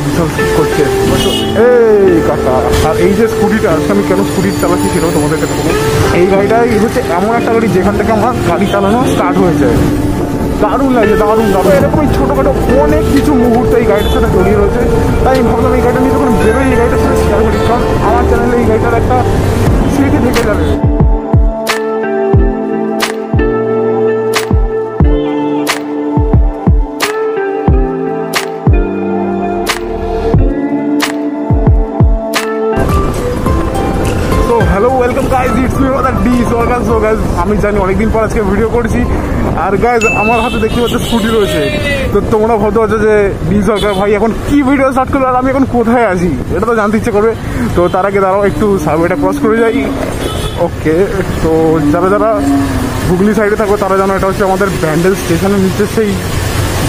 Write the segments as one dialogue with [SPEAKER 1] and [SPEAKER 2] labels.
[SPEAKER 1] বিশাল skip করছে এই কাকা। আর এই যে স্কুটিটা আজকে আমি কেন স্কুটি চালাচ্ছি সেটাও তোমাদেরকে দেখাবো। এই গাড়িটাই হচ্ছে এমন একটা গাড়ি যেখান থেকে আমার গাড়ি চালানো স্টার্ট হয়েছে। দারুণ লাগছে, দারুণ দারুণ। এরকমই ছোটোখাটো অনেক কিছু মুহূর্ত এই গাড়িটার সাথে জড়িয়ে রয়েছে। তাই আমি ভাবলাম এই গাড়িটা নিয়ে যখন বেরোই এই গাড়িটার সাথে শেয়ার করি, কারণ আমার চ্যানেলে এই গাড়িটার একটা স্মৃতি থেকে যাবে। Hello, welcome guys, it's me ওয়াদার ডি। সো গাইজ, আমি জানি অনেকদিন পর আজকে ভিডিও করছি। আর গাইজ আমার হাতে দেখতে পাচ্ছ স্কুটি রয়েছে। তো তোমরা ভাবতে পারছো যে ডি সরকার ভাই এখন কি ভিডিও স্টার্ট করলো আর আমি এখন কোথায় আছি, এটা তো জানতে ইচ্ছে করবে। তো তার আগে দাঁড়াও একটু সার্ভেটা ক্রস করে যাই। ওকে, তো যারা যারা হুগলি সাইডে থাকবে তারা জানো এটা হচ্ছে আমাদের ব্যান্ডেল স্টেশনের নিচে সেই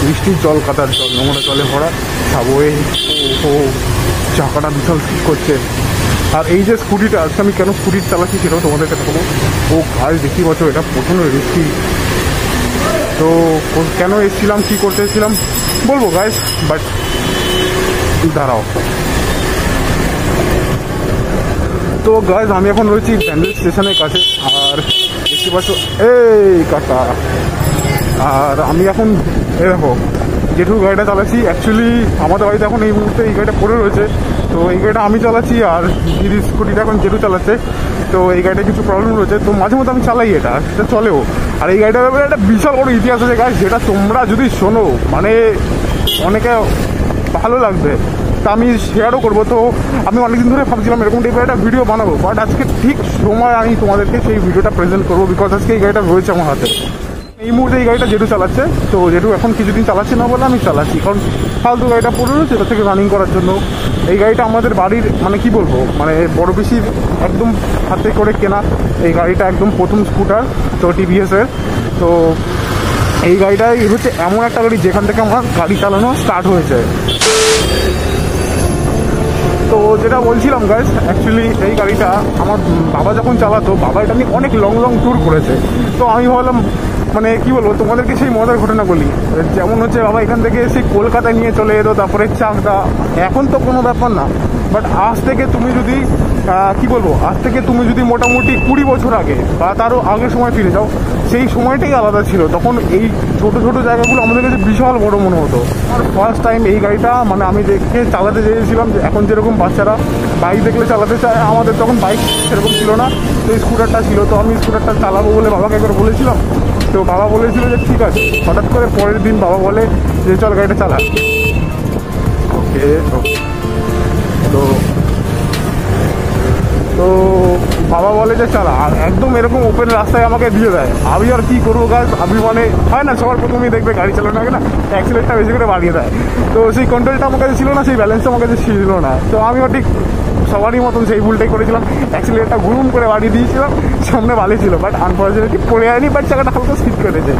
[SPEAKER 1] বৃষ্টির জল কাটার জল, নোংরা জলে ভরা সাবওয়ে। ও চাকাটা বিশাল ঠিক করছে। আর এই যে স্কুটিটা আজকে আমি কেন স্কুটি চালাচ্ছি সেটাও তোমাদেরকে দেখাবো। ও গাছ দেখি বছর এটা প্রচণ্ড রিস্কি। তো কেন এসেছিলাম, কী করতে এসেছিলাম বলবো গাইজ, বাট দাঁড়াও। তো গাইজ আমি এখন রয়েছি ব্যান্ডেল স্টেশনের কাছে। আর দেখতে পাচ্ছ এই কাকা। আর আমি এখন দেখো জেঠু গাড়িটা চালাচ্ছি। অ্যাকচুয়ালি আমাদের বাড়িতে এখন এই মুহূর্তে এই গাড়িটা পড়ে রয়েছে। তো এই গাড়িটা আমি চালাচ্ছি আর দিদির স্কুটিটা এখন জেঠু চালাচ্ছে। তো এই গাড়িটা কিছু প্রবলেম রয়েছে, তো মাঝে মধ্যে আমি চালাই, এটা সেটা চলেও। আর এই গাড়িটার ব্যাপারে একটা বিশাল বড় ইতিহাস আছে গাইজ, যেটা তোমরা যদি শোনো মানে অনেকে ভালো লাগবে, তা আমি শেয়ারও করবো। তো আমি অনেকদিন ধরে ভাবছিলাম এরকম টাইপের একটা ভিডিও বানাবো, বাট আজকে ঠিক সময় আমি তোমাদেরকে সেই ভিডিওটা প্রেজেন্ট করবো, বিকজ আজকে এই গাড়িটা রয়েছে আমার হাতে। এই মুহূর্তে এই গাড়িটা জেঠু চালাচ্ছে। তো জেঠু এখন কিছুদিন চালাচ্ছে না বলে আমি চালাচ্ছি, কারণ ফালতু গাড়িটা পড়ে রয়েছে এটা থেকে রানিং করার জন্য। এই গাড়িটা আমাদের বাড়ির মানে কি বলবো, মানে বড় বেশির একদম হাতে করে কেনা এই গাড়িটা, একদম প্রথম স্কুটার তো টিভিএসের। তো এই গাড়িটাই হচ্ছে এমন একটা গাড়ি যেখান থেকে আমার গাড়ি চালানো স্টার্ট হয়েছে। তো যেটা বলছিলাম গাইজ, অ্যাকচুয়ালি এই গাড়িটা আমার বাবা যখন চালাতো, বাবা এটা নিয়ে অনেক লং লং ট্যুর করেছে। তো আমি ভাবলাম মানে কি বলবো তোমাদেরকে সেই মজার ঘটনা বলি। যেমন হচ্ছে বাবা এখান থেকে সেই কলকাতায় নিয়ে চলে যেত, তারপরে চাকদা। এখন তো কোনো ব্যাপার না, বাট আজ থেকে তুমি যদি কি বলবো, আজ থেকে তুমি যদি মোটামুটি 20 বছর আগে বা তারও আগের সময় ফিরে যাও, সেই সময়টাই আলাদা ছিল। তখন এই ছোটো ছোটো জায়গাগুলো আমাদের কাছে বিশাল বড় মনে হতো। আর ফার্স্ট টাইম এই গাড়িটা মানে আমি দেখে চালাতে চেয়েছিলাম, যে এখন যেরকম বাচ্চারা বাইক দেখলে চালাতে চায়, আমাদের তখন বাইক সেরকম ছিল না, তো স্কুটারটা ছিল। তো আমি স্কুটারটা চালাবো বলে বাবাকে একবার বলেছিলাম। তো বাবা বলেছিল যে ঠিক আছে। হঠাৎ করে পরের দিন বাবা বলে যে চল গাড়িটা চালা। ওকে, তো তো বাবা বলে যে চালা, আর একদম এরকম ওপেন রাস্তায় আমাকে দিয়ে দেয়। আমি আর কী করবো গাছ, আমি মানে হয় না সবার প্রথমেই দেখবে গাড়ি চালানো আগে না অ্যাক্সিলেটটা বেশি করে বাড়িয়ে দেয়। তো সেই কন্ট্রোলটা আমার কাছে ছিল না, সেই ব্যালেন্সটা আমার কাছে ছিল না। তো আমিও ঠিক সবারই মতন সেই ভুলটাই করেছিলাম, অ্যাক্সিলেটটা ঘুরুম করে বাড়িয়ে দিয়েছিলাম। সামনে বালি ছিল, বাট আনফর্চুনেটলি পড়ে যায়নি, বাট চাকাটা হালকা স্কিপ করেছে।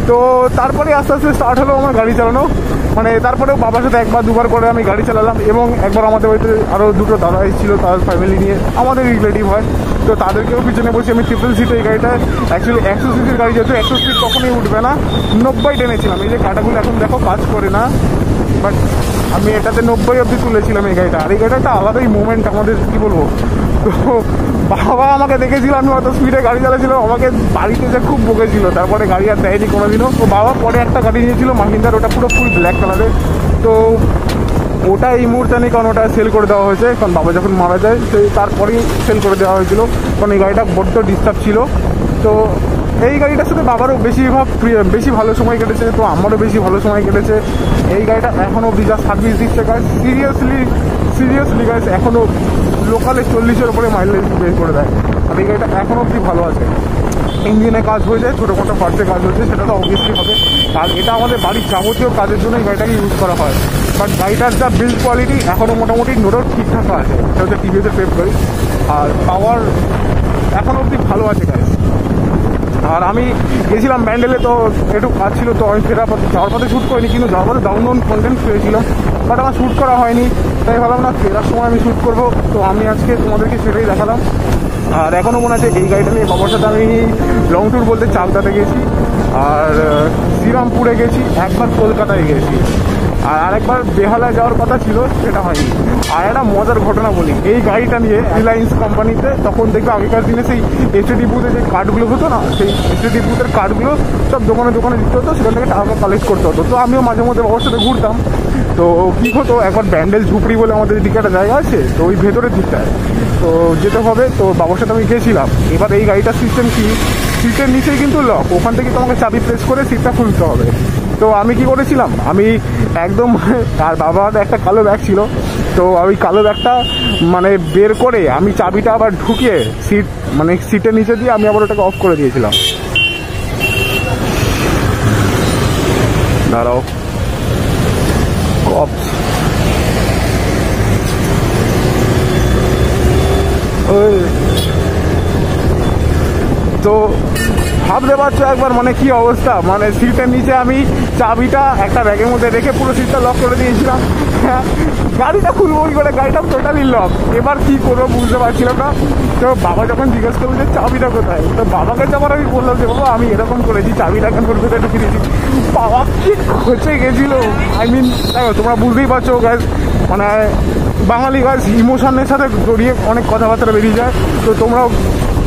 [SPEAKER 1] তো তারপরে আস্তে আস্তে স্টার্ট হলো আমার গাড়ি চালানো। মানে তারপরেও বাবার সাথে একবার দুবার করে আমি গাড়ি চালালাম, এবং একবার আমাদের বাড়িতে আরও দুটো দাদা এসেছিলো, তার ফ্যামিলি নিয়ে, আমাদের রিলেটিভ হয়। তো তাদেরকেও পিছনে বসে আমি ট্রিপল সিটে এই গাড়িটা, অ্যাকচুয়ালি 100 সিসির গাড়ি, যেহেতু 100 সিট কখনোই উঠবে না, 90 টেনেছিলাম। এই যে কাটাগুলো এখন দেখো কাজ করে না, বাট আমি এটাতে 90 অবধি তুলেছিলাম এই গাড়িটা। আর এই গাড়িটা একটা আলাদাই মুভমেন্ট আমাদের, কী বলবো। তো বাবা আমাকে দেখেছিল আমি অত স্পিডে গাড়ি চালাচ্ছিলাম, আমাকে বাড়িতে যে খুব বকেছিল। তারপরে গাড়ি আর দেয়নি কোনোদিনও। তো বাবা পরে একটা গাড়ি নিয়েছিল মাহিন্দার, ওটা পুরো ফুল ব্ল্যাক কালারের। তো ওটা এই মুহূর্তে নেই, কারণ ওটা সেল করে দেওয়া হয়েছে, কারণ বাবা যখন মারা যায় সেই তারপরেই সেল করে দেওয়া হয়েছিল, কারণ এই গাড়িটা বড্ড ডিস্টার্ব ছিল। তো এই গাড়িটার সাথে বাবারও বেশি ভালো সময় কেটেছে, তো আমারও বেশি ভালো সময় কেটেছে। এই গাড়িটা এখনও অবধি যা সার্ভিস দিচ্ছে গাছ, সিরিয়াসলি গাছ এখনও লোকালে 40-এর উপরে মাইলেজ বের করে দেয়। আর এই গাড়িটা এখনও অবধি ভালো আছে। ইঞ্জিনে কাজ হয়ে যায়, ছোটো মোটো পার্টসে কাজ হয়েছে, সেটা তো অবভিয়াসলি হবে। আর এটা আমাদের বাড়ির যাবতীয় কাজের জন্য এই গাড়িটাকে ইউজ করা হয়। বাট গাড়িটার যা বিল্ড কোয়ালিটি এখনও মোটামুটি নোটও ঠিকঠাক আছে, সেটা হচ্ছে টিভিএসের পেপ গাড়ি। আর পাওয়ার এখনও অবধি ভালো আছে গাড়ি। আর আমি গেছিলাম ব্যান্ডেলে, তো একটু কাজ ছিল, তো আমি যাওয়ার পথে শ্যুট করিনি, কিন্তু যাওয়ার পথে ডাউন কন্টেন্ট পেয়েছিলাম, বাট আমার শ্যুট করা হয়নি। তাই ভাবলাম না, ফেরার সময় আমি শ্যুট করবো। তো আমি আজকে তোমাদেরকে সেটাই দেখালাম। আর এখনও মনে আছে এই গাড়িটা নিয়ে বাবার সাথে আমি লং ট্যুর বলতে চাকদাতে গেছি, আর শ্রীরামপুরে গেছি, একবার কলকাতায় গেছি। আর আরেকবার বেহালা যাওয়ার কথা ছিল, সেটা হয়নি। আর একটা মজার ঘটনা বলি, এই গাড়িটা নিয়ে রিলায়েন্স কোম্পানিতে তখন দেখবে আগেকার দিনে সেই এসটিডি বুথে যে কার্ডগুলো হতো না, সেই এসটিডি বুথের কার্ডগুলো সব দোকানে দোকানে দিতে হতো, সেখান থেকে টাকা কালেক্ট করতে হতো। তো আমিও মাঝে মধ্যে বাবার সাথে ঘুরতাম। তো কী হতো, একবার ব্যান্ডেল ঝুপড়ি বলে আমাদের দিকে একটা জায়গা আছে, তো ওই ভেতরের দিকটায় তো যেতে হবে। তো বাবার সাথে আমি গেছিলাম। এবার এই গাড়িটার সিস্টেম কি, সিটের নিচেই কিন্তু লক, ওখান থেকে তোমাকে চাবি প্রেস করে সিটটা খুলতে হবে। তো আমি কি করেছিলাম, আমি একদম আর বাবার একটা কালো ব্যাগ ছিল, তো ওই কালো ব্যাগটা মানে বের করে আমি চাবিটা আবার ঢুকিয়ে সিট মানে সিটের নিচে দিয়ে আমি আবার ওটাকে অফ করে দিয়েছিলাম। দাঁড়াও, কপস ওই তো ভাবতে পারছো একবার মানে কি অবস্থা, মানে সিটের নিচে আমি চাবিটা একটা ব্যাগের মধ্যে রেখে পুরো সিটটা লক করে দিয়েছিলাম। হ্যাঁ, গাড়িটা খুলবো ওই করে, গাড়িটা টোটালি লক। এবার কি করবো বুঝতে পারছিলাম না। তো বাবা যখন জিজ্ঞেস করলো যে চাবিটা কোথায়, তো বাবাকে যখন আমি বললাম যে বাবা আমি এরকম করেছি, চাবিটা এখন করে কোথায় ঢুকিয়ে দিয়েছি, বাবা কি খচে গেছিল। আই মিন দেখো, তোমরা বুঝতেই পারছো গাছ, মানে বাঙালি গাছ ইমোশনের সাথে জড়িয়ে অনেক কথাবার্তা বেরিয়ে যায়। তো তোমরাও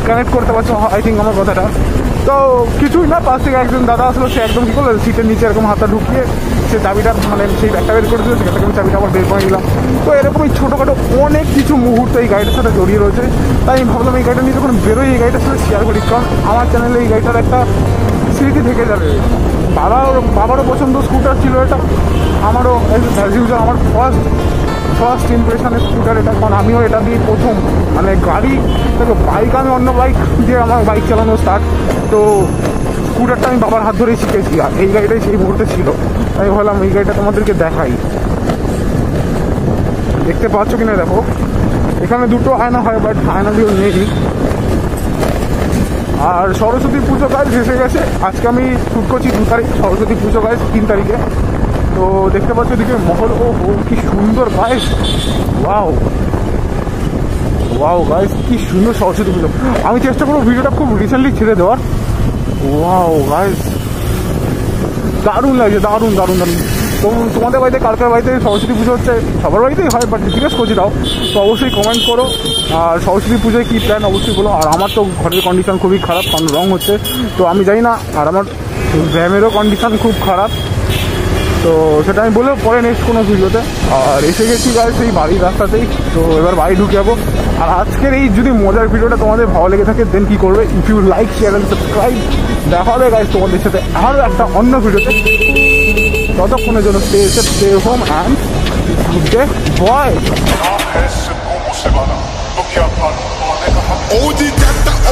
[SPEAKER 1] কানেক্ট করতে পারছো আই থিঙ্ক আমার কথাটা। তো কিছুই না, পাশ থেকে একজন দাদা আসলো, সে একদম কী করলো, সিটের নিচে এরকম হাতটা ঢুকিয়ে সে চাবিটা মানে সেই ব্যাগটা বের করে দিল, সেখান থেকে আমি চাবিটা আবার বের করে নিলাম। তো এরকম এই ছোটোখাটো অনেক কিছু মুহূর্ত এই গাড়িটার সাথে জড়িয়ে রয়েছে। তাই আমি ভাবলাম এই গাড়িটা নিয়ে যখন বেরোই এই গাড়িটার সাথে শেয়ার করি, কারণ আমার চ্যানেলে এই গাড়িটার একটা স্মৃতি থেকে যাবে। বাবারও পছন্দ স্কুটার ছিল এটা, আমারও অ্যাজ ইউজুয়াল আমার ফার্স্ট ইমপ্রেশনের স্কুটার এটা, কারণ আমিও এটা দিয়ে প্রথম মানে গাড়ি দেখো, বাইক আমি অন্য বাইক দিয়ে আমার বাইক চালানো স্টার্ট, তো স্কুটারটা আমি বাবার হাত ধরেই শিখেছি। আর এই গাড়িটাই সেই মুহূর্তে ছিল, তাই ভাবলাম এই গাড়িটা তোমাদেরকে দেখাই। দেখতে পাচ্ছ কিনা দেখো, এখানে দুটো আয়না হয়, বাট আয়নাগুলো নেই। আর সরস্বতী পুজো কাজ এসে গেছে, আজকে আমি শ্যুট করছি 2 তারিখ, সরস্বতী পুজো কাজ 3 তারিখে। তো দেখতে পাচ্ছ এদিকে মহল, ও কি সুন্দর গাইস, ওয়াও ওয়াও গাইস, কি সুন্দর সরস্বতী পুজো। আমি চেষ্টা করবো ভিডিওটা খুব রিসেন্টলি ছেড়ে দেওয়ার। ওয়াও গাইস, দারুণ লাগছে, দারুণ দারুণ দারুণ। তো তোমাদের বাড়িতে কার বাড়িতে সরস্বতী পুজো হচ্ছে, সবার বাড়িতেই হয়, বাট জিজ্ঞেস করছি দাও। তো অবশ্যই কমেন্ট করো। আর সরস্বতী পুজোয় কী প্ল্যান অবশ্যই বলো। আর আমার তো ঘরের কন্ডিশন খুবই খারাপ, কারণ রং হচ্ছে, তো আমি জানি না। আর আমার র্যামেরও কন্ডিশন খুব খারাপ, তো সেটা আমি বলবো পরে নেক্সট কোনো ভিডিওতে। আর এসে গেছি গাইস এই বাড়ির রাস্তাতেই, তো এবার বাড়ি ঢুকে যাবো। আর আজকের এই যদি মজার ভিডিওটা তোমাদের ভালো লেগে থাকে, দেন কী করবে, if you like share and subscribe. দেখা হবে গাইস তোমাদের সাথে আরও একটা অন্য ভিডিওতে। ততক্ষণের জন্য stay safe, stay home and good day, boy.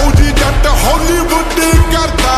[SPEAKER 2] OG Data Hollywood करता